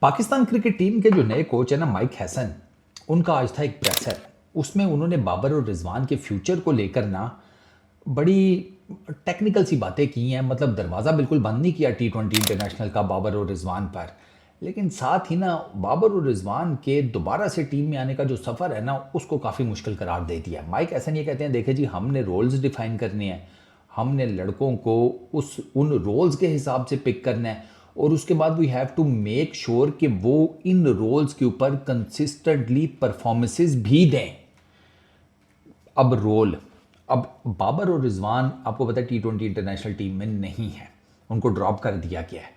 Pakistan cricket team के जो नए कोच है ना माइक हैसन, उनका आज था एक प्रेसर। उसमें उन्होंने बाबर और रिजवान के फ्यूचर को लेकर ना बड़ी टेक्निकल सी बातें की हैं। मतलब दरवाज़ा बिल्कुल बंद नहीं किया टी20 इंटरनेशनल का बाबर और रिजवान पर, लेकिन साथ ही ना बाबर और रिजवान के दोबारा से टीम में आने का जो सफ़र है ना उसको काफ़ी मुश्किल करार दे दिया। माइक हैसन ये कहते हैं, देखे जी, हमने रोल्स डिफाइन करने हैं, हमने लड़कों को उन रोल्स के हिसाब से पिक करना है और उसके बाद we have to make sure कि वो इन रोल्स के ऊपर कंसिस्टेंटली परफॉर्मेंसेस भी दें। अब बाबर और रिजवान आपको पता है टी20 इंटरनेशनल टीम में नहीं है, उनको ड्रॉप कर दिया गया है।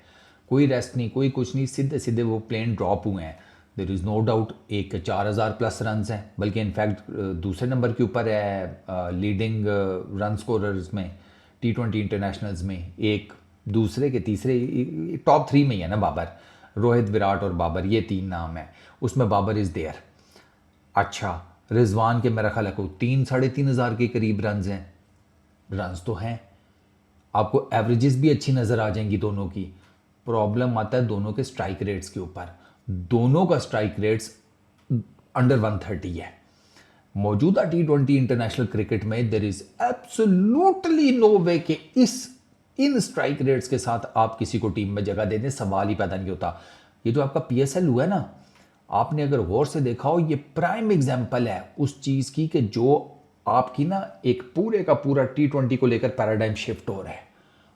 कोई रेस्ट नहीं, कोई कुछ नहीं, सीधे सीधे वो प्लेन ड्रॉप हुए हैं। देर इज़ नो डाउट एक 4,000 प्लस रन हैं, बल्कि इनफैक्ट दूसरे नंबर के ऊपर है लीडिंग रन स्कोरर्स में टी20 इंटरनेशनल्स में। एक दूसरे के तीसरे टॉप 3 में ही है ना बाबर, रोहित, विराट और बाबर, ये 3 नाम है, उसमें बाबर इज़ देयर। अच्छा, रिजवान के मेरा ख्याल है को 3-3,500 के करीब रन्स हैं। रन्स तो हैं, आपको एवरेजेस भी अच्छी नज़र आ जाएंगी दोनों की। प्रॉब्लम आता है दोनों के स्ट्राइक रेट्स के ऊपर। दोनों का स्ट्राइक रेट्स अंडर 130 है। मौजूदा टी20 इंटरनेशनल क्रिकेट में देर इज एब्सोल्युटली नो वे कि इन स्ट्राइक रेट्स के साथ आप किसी को टीम में जगह दे दें, सवाल ही पैदा नहीं होता। ये जो आपका पीएसएल हुआ है ना, आपने अगर गौर से देखा हो, ये प्राइम एग्जाम्पल है उस चीज़ की कि जो आपकी ना एक पूरे का पूरा टी20 को लेकर पैराडाइम शिफ्ट हो रहा है,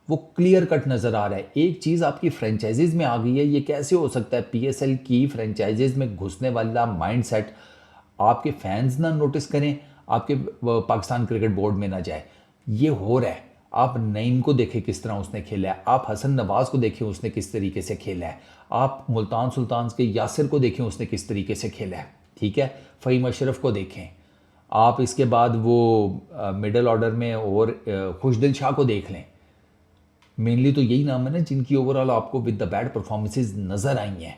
वो क्लियर कट नज़र आ रहा है। एक चीज़ आपकी फ्रेंचाइजीज में आ गई है। ये कैसे हो सकता है पीएसएल की फ्रेंचाइजीज में घुसने वाला माइंडसेट आपके फैंस ना नोटिस करें, आपके पाकिस्तान क्रिकेट बोर्ड में ना जाए? ये हो रहा है। आप नईम को देखें किस तरह उसने खेला है, आप हसन नवाज को देखें उसने किस तरीके से खेला है, आप मुल्तान सुल्तान के यासिर को देखें उसने किस तरीके से खेला है, ठीक है, फ़हीम अशरफ को देखें, आप इसके बाद वो मिडल ऑर्डर में और खुशदिल शाह को देख लें। मेनली तो यही नाम है ना जिनकी ओवरऑल आपको विद द बैड परफॉर्मेंसेज नज़र आई हैं।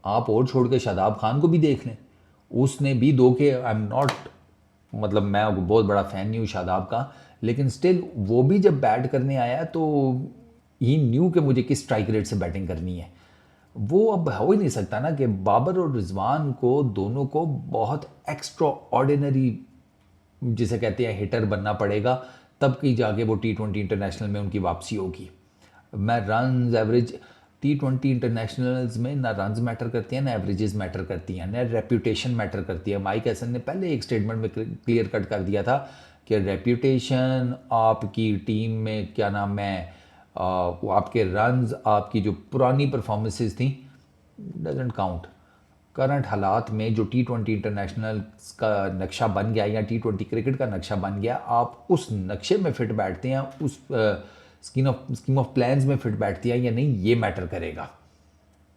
आप और छोड़ के शादाब खान को भी देख लें, उसने भी दो के, आई एम नॉट, मतलब मैं बहुत बड़ा फ़ैन नहीं हूँ शादाब का, लेकिन स्टिल वो भी जब बैट करने आया तो ही न्यू कि मुझे किस स्ट्राइक रेट से बैटिंग करनी है। वो अब हो ही नहीं सकता ना कि बाबर और रिजवान को दोनों को बहुत एक्स्ट्रा ऑर्डिनरी, जिसे कहते हैं, हिटर बनना पड़ेगा, तब कहीं जाके वो टी20 इंटरनेशनल में उनकी वापसी होगी। मैं रन एवरेज, टी20 इंटरनेशनल्स में ना रन्स मैटर करती हैं, ना एवरेजेस मैटर करती हैं, ना रेप्यूटेशन मैटर करती है। माइक हैसन ने पहले एक स्टेटमेंट में क्लियर कट कर दिया था कि रेप्यूटेशन आपकी टीम में, क्या नाम है, वो आपके रन्स, आपकी जो पुरानी परफॉर्मेंसेस थी, डजेंट काउंट। करंट हालात में जो टी20 इंटरनेशनल का नक्शा बन गया या टी20 क्रिकेट का नक्शा बन गया, आप उस नक्शे में फिट बैठते हैं, उस स्कीम ऑफ प्लान्स में फिट बैठती है या नहीं, ये मैटर करेगा।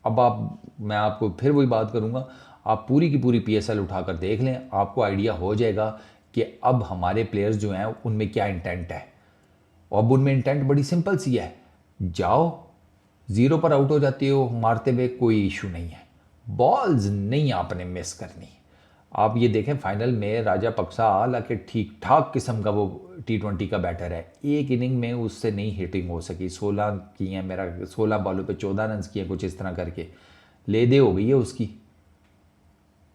अब मैं आपको फिर वही बात करूँगा, आप पूरी की पूरी पीएसएल उठाकर देख लें, आपको आइडिया हो जाएगा कि अब हमारे प्लेयर्स जो हैं उनमें क्या इंटेंट है। अब उनमें इंटेंट बड़ी सिंपल सी है, जाओ, ज़ीरो पर आउट हो जाते हो मारते हुए, कोई इशू नहीं है, बॉल्स नहीं आपने मिस करनी। आप ये देखें फाइनल में राजा पक्सा, हालांकि ठीक ठाक किस्म का वो टी20 का बैटर है, एक इनिंग में उससे नहीं हिटिंग हो सकी। 16 की हैं, मेरा 16 बॉलों पे 14 रन किए, कुछ इस तरह करके ले दे हो गई है उसकी।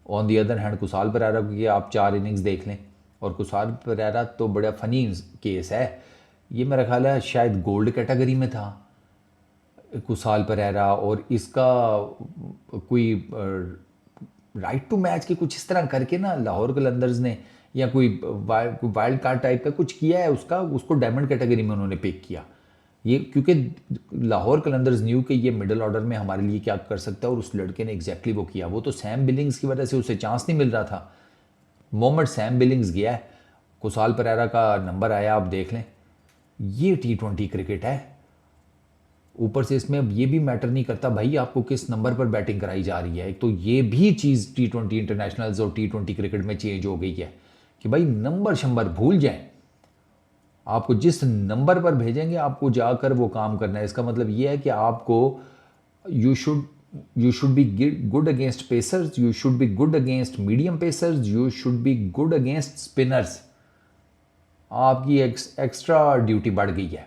On the other hand Kusal Perera की आप 4 इनिंग्स देख लें, और कुसाल परेरा तो बड़ा फ़नी केस है, ये मेरा ख्याल है शायद गोल्ड कैटेगरी में था कुसाल परेरा, और इसका कोई राइट टू मैच के कुछ इस तरह करके ना लाहौर कलंदर्स ने, या कोई वाइल्ड कार्ड टाइप का कुछ किया है उसका, उसको डायमंड कैटेगरी में उन्होंने पिक किया। ये क्योंकि लाहौर कलंदर्स न्यू कि ये मिडिल ऑर्डर में हमारे लिए क्या कर सकता है, और उस लड़के ने एग्जैक्टली वो किया। वो तो सैम बिलिंग्स की वजह से उसे चांस नहीं मिल रहा था, मोहम्मद सैम बिलिंग्स गया है, कुसाल परेरा का नंबर आया, आप देख लें। ये टी20 क्रिकेट है। ऊपर से इसमें अब ये भी मैटर नहीं करता भाई आपको किस नंबर पर बैटिंग कराई जा रही है। एक तो ये भी चीज़ टी20 इंटरनेशनल्स और टी20 क्रिकेट में चेंज हो गई है कि भाई नंबर शंबर भूल जाएं, आपको जिस नंबर पर भेजेंगे आपको जाकर वो काम करना है। इसका मतलब ये है कि आपको you should be good against pacers, you should be good against medium pacers, you should be good against spinners. आपकी एक्स्ट्रा ड्यूटी बढ़ गई है,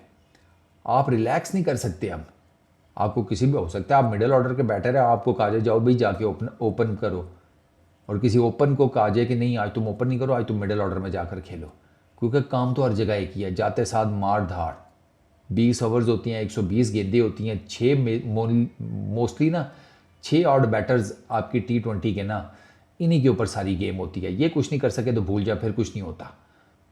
आप रिलैक्स नहीं कर सकते अब। आपको किसी भी हो सकता है, आप मिडिल ऑर्डर के बैटर है, आपको कहा जाए जाओ भाई जाके ओपन करो, और किसी ओपन को कहा जाए कि नहीं आज तुम ओपन नहीं करो, आज तुम मिडिल ऑर्डर में जाकर खेलो, क्योंकि काम तो हर जगह एक ही है, जाते साथ मार धाड़। 20 ओवर्स होती हैं, 120 गेंदें होती हैं, 6 मोस्टली ना 6 ऑड बैटर्स आपकी T20 के ना, इन्हीं के ऊपर सारी गेम होती है। ये कुछ नहीं कर सके तो भूल जा, फिर कुछ नहीं होता।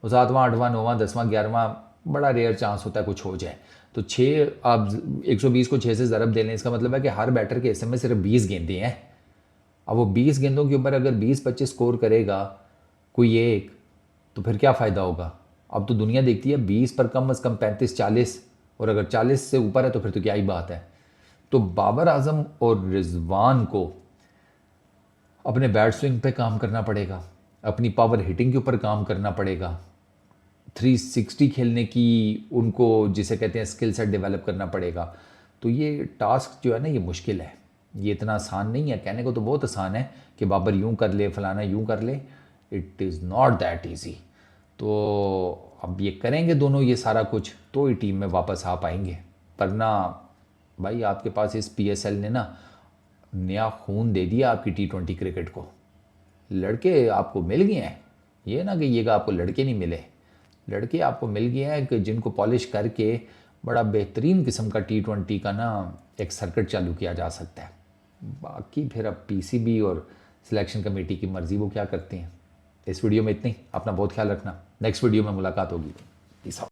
और 7वां 8वां 9वां 10वां 11वां बड़ा रेयर चांस होता है कुछ हो जाए। तो 6 आप 120 को 6 से ज़रब दे लें, इसका मतलब है कि हर बैटर के हिस्से में सिर्फ 20 गेंदें हैं। अब वो 20 गेंदों के ऊपर अगर 20-25 स्कोर करेगा कोई एक, तो फिर क्या फ़ायदा होगा। अब तो दुनिया देखती है 20 पर कम से कम 35-40, और अगर 40 से ऊपर है तो फिर तो क्या ही बात है। तो बाबर आजम और रिजवान को अपने बैट स्विंग पे काम करना पड़ेगा, अपनी पावर हिटिंग के ऊपर काम करना पड़ेगा, 360 खेलने की उनको जिसे कहते हैं स्किल सेट डेवलप करना पड़ेगा। तो ये टास्क जो है ना, ये मुश्किल है, ये इतना आसान नहीं है। कहने को तो बहुत आसान है कि बाबर यूं कर ले, फलाना यूं कर ले, it is not that easy. तो अब ये करेंगे दोनों ये सारा कुछ, तो ही टीम में वापस आ पाएंगे। वरना भाई आपके पास इस PSL ने ना नया खून दे दिया आपकी T20 क्रिकेट को। लड़के आपको मिल गए हैं, ये ना कहिएगा आपको लड़के नहीं मिले, लड़के आपको मिल गए हैं कि जिनको पॉलिश करके बड़ा बेहतरीन किस्म का T20 का ना एक सर्किट चालू किया जा सकता है। बाकी फिर अब PCB और सिलेक्शन कमेटी की मर्ज़ी, वो क्या करते हैं। इस वीडियो में इतनी, अपना बहुत ख्याल रखना, नेक्स्ट वीडियो में मुलाकात होगी। Peace out.